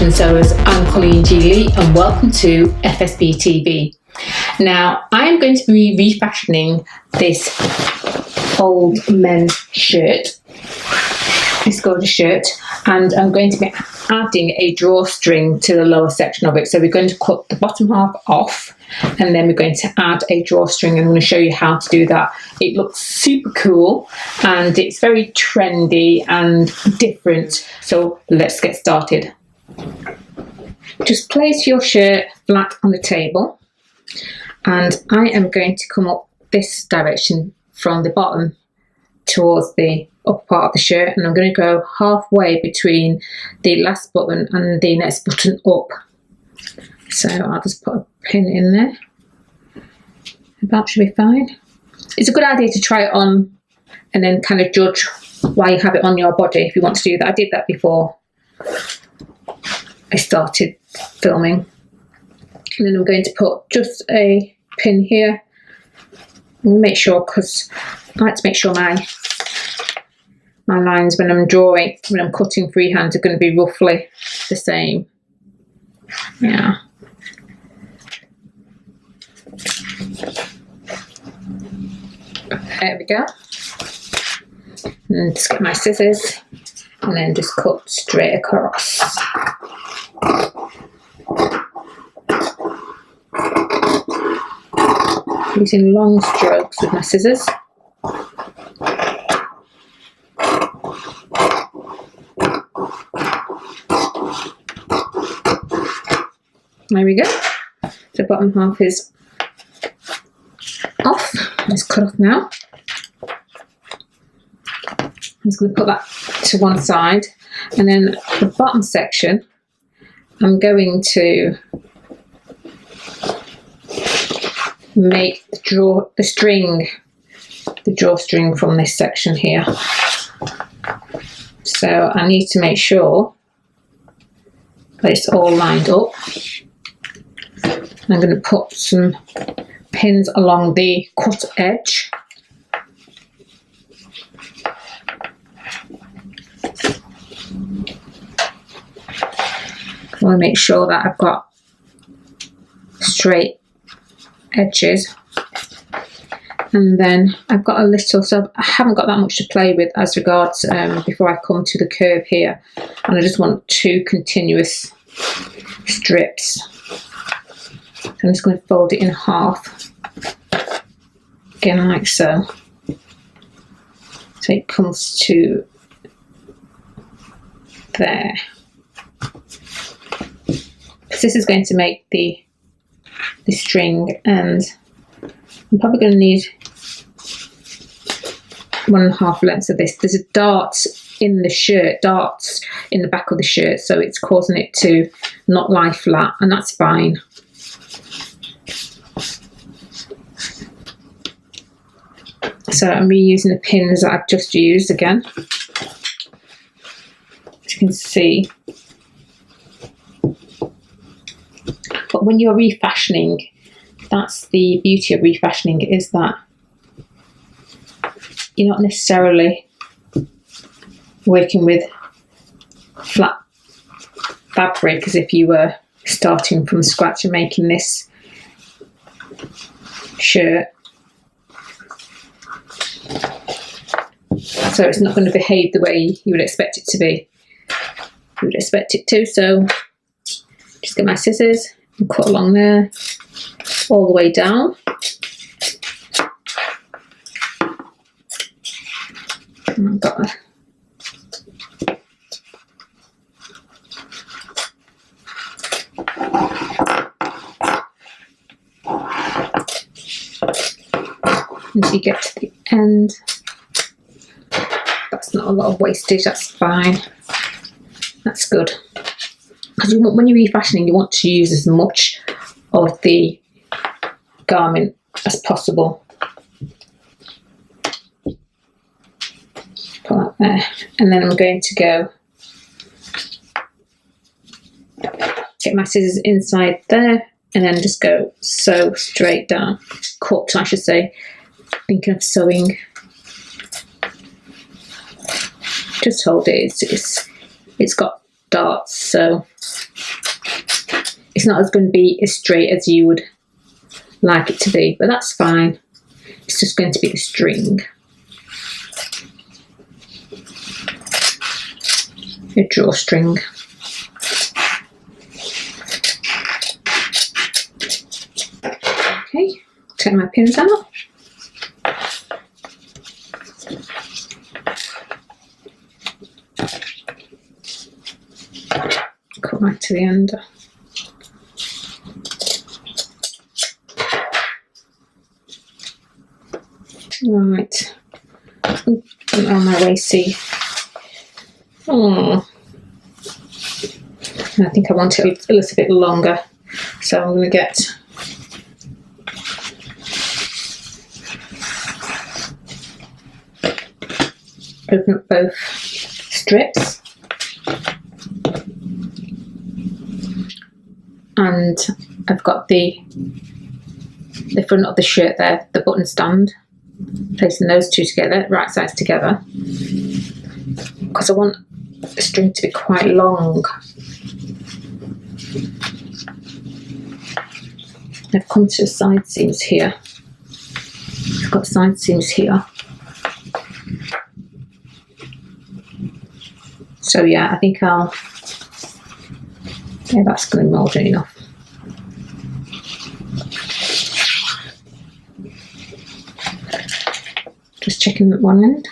Fashion Sewers. I'm Colleen G. Lee and welcome to FSB TV. Now, I am going to be refashioning this old men's shirt, this gorgeous shirt, and I'm going to be adding a drawstring to the lower section of it. So we're going to cut the bottom half off and then we're going to add a drawstring, and I'm going to show you how to do that. It looks super cool and it's very trendy and different. So let's get started. Just place your shirt flat on the table, and I am going to come up this direction from the bottom towards the upper part of the shirt, and I'm going to go halfway between the last button and the next button up. So I'll just put a pin in there. That should be fine. It's a good idea to try it on and then kind of judge while you have it on your body if you want to do that. I did that before I started filming. And then I'm going to put just a pin here. Make sure, because I like to make sure my lines when I'm drawing, when I'm cutting freehand, are going to be roughly the same. Yeah. There we go. And just get my scissors and then just cut straight across. Using long strokes with my scissors. There we go. The bottom half is off. It's cut off now. I'm just going to put that to one side, and then the bottom section I'm going to make the drawstring from this section here. So I need to make sure that it's all lined up. I'm going to put some pins along the cut edge. I want to make sure that I've got straight edges, and then I've got a little, so I haven't got that much to play with as regards before I come to the curve here, and I just want two continuous strips. So I'm just going to fold it in half again, like so. So it comes to there. This is going to make the string, and I'm probably going to need 1.5 lengths of this. There's a dart in the shirt, darts in the back of the shirt, so it's causing it to not lie flat, and that's fine. So I'm reusing the pins that I've just used again, as you can see. But when you're refashioning, that's the beauty of refashioning, is that you're not necessarily working with flat fabric as if you were starting from scratch and making this shirt. So it's not going to behave the way you would expect it to be. You would expect it to, so just get my scissors and cut along there, all the way down. And I've got until you get to the end. That's not a lot of wastage, that's fine. That's good. Because when you're refashioning, you want to use as much of the garment as possible. Put that there. And then I'm going to go get my scissors inside there, and then just go sew straight down. Cut, I should say. Thinking of sewing. Just hold it. It's got darts, so it's not going to be as straight as you would like it to be, but that's fine. It's just going to be the string, a drawstring. Okay, take my pins out. Cut back to the end. Right, on my way, see. Oh, I think I want it a little bit longer, so I'm going to open up both strips, and I've got the front of the shirt there, the button stand, placing those two together, right sides together, because I want the string to be quite long. I've come to the side seams here. I've got side seams here. So yeah, I think that's going to be more than enough. Just checking at one end.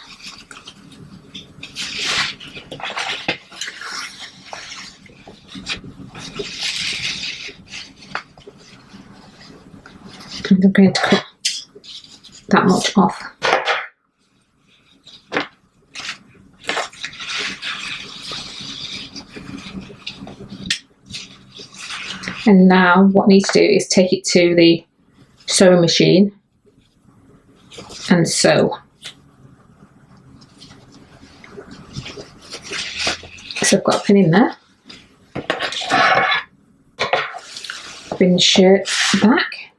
And I'm going to cut that much off. And now what I need to do is take it to the sewing machine and sew. So I've got a pin in there. Pin the shirt back,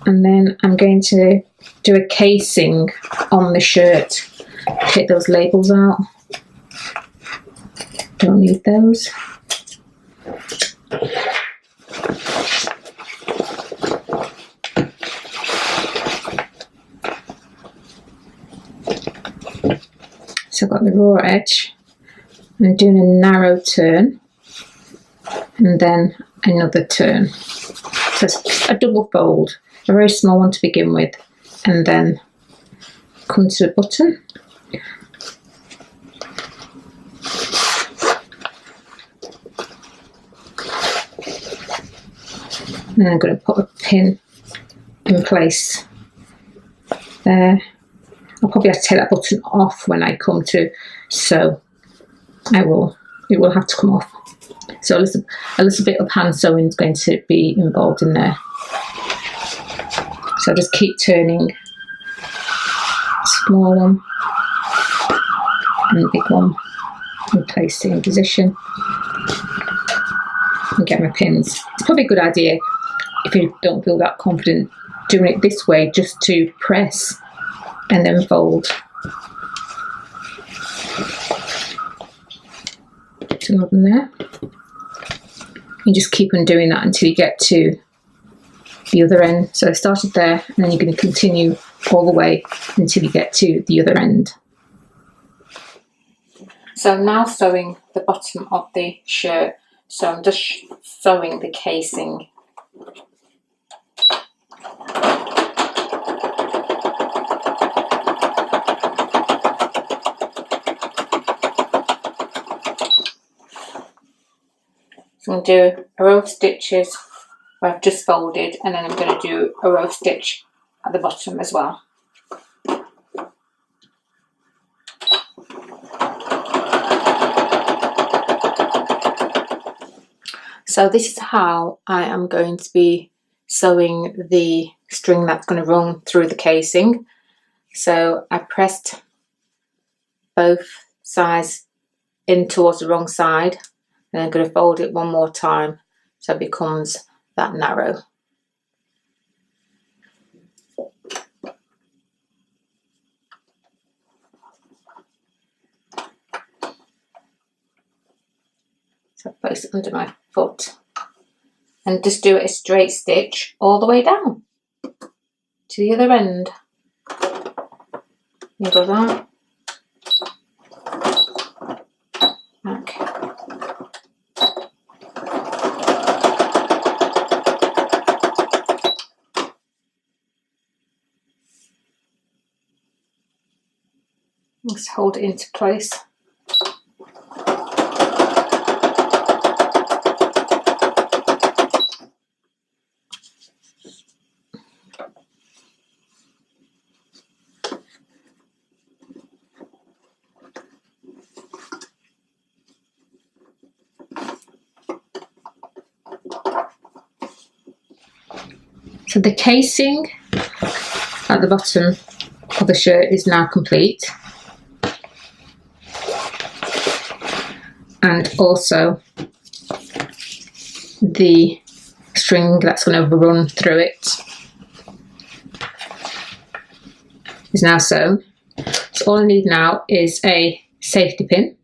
and then I'm going to do a casing on the shirt. Take those labels out. Don't need those. So I've got the raw edge. I'm doing a narrow turn and then another turn. So it's a double fold, a very small one to begin with, and then come to the button. And I'm going to put a pin in place there. I'll probably have to take that button off when I come to sew. It will have to come off. So a little bit of hand sewing is going to be involved in there. So just keep turning. Small one and the big one, and place it in position and get my pins. It's probably a good idea, if you don't feel that confident doing it this way, just to press and then fold. Two of them there. You just keep on doing that until you get to the other end. So I started there, and then you're going to continue all the way until you get to the other end. So I'm now sewing the bottom of the shirt. So I'm just sewing the casing. So I'm going to do a row of stitches where I've just folded, and then I'm going to do a row of stitch at the bottom as well. So this is how I am going to be sewing the string that's going to run through the casing. So I pressed both sides in towards the wrong side, and I'm going to fold it one more time so it becomes that narrow. So I place it under my foot and just do a straight stitch all the way down to the other end. You go that. Back. Just hold it into place. So the casing at the bottom of the shirt is now complete, and also the string that's going to run through it is now sewn. So all I need now is a safety pin.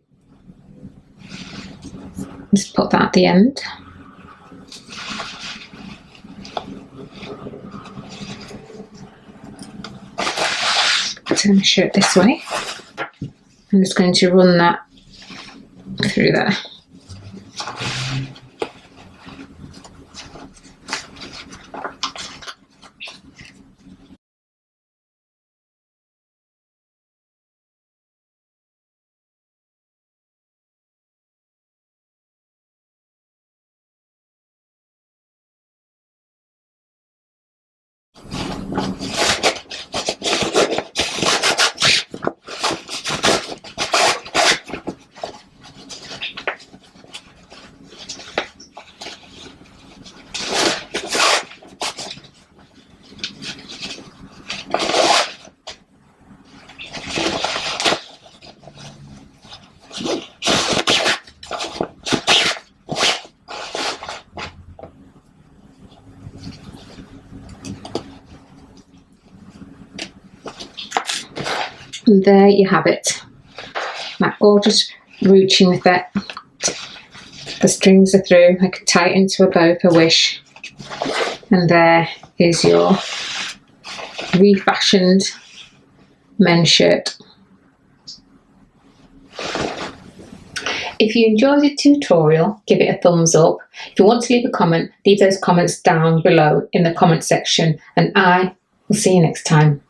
Just put that at the end. Turn the shirt this way. I'm just going to run that through there. And there you have it, that gorgeous ruching effect. The strings are through. I could tie it into a bow if I wish, and there is your refashioned men's shirt. If you enjoyed the tutorial, give it a thumbs up. If you want to leave a comment, leave those comments down below in the comment section, and I will see you next time.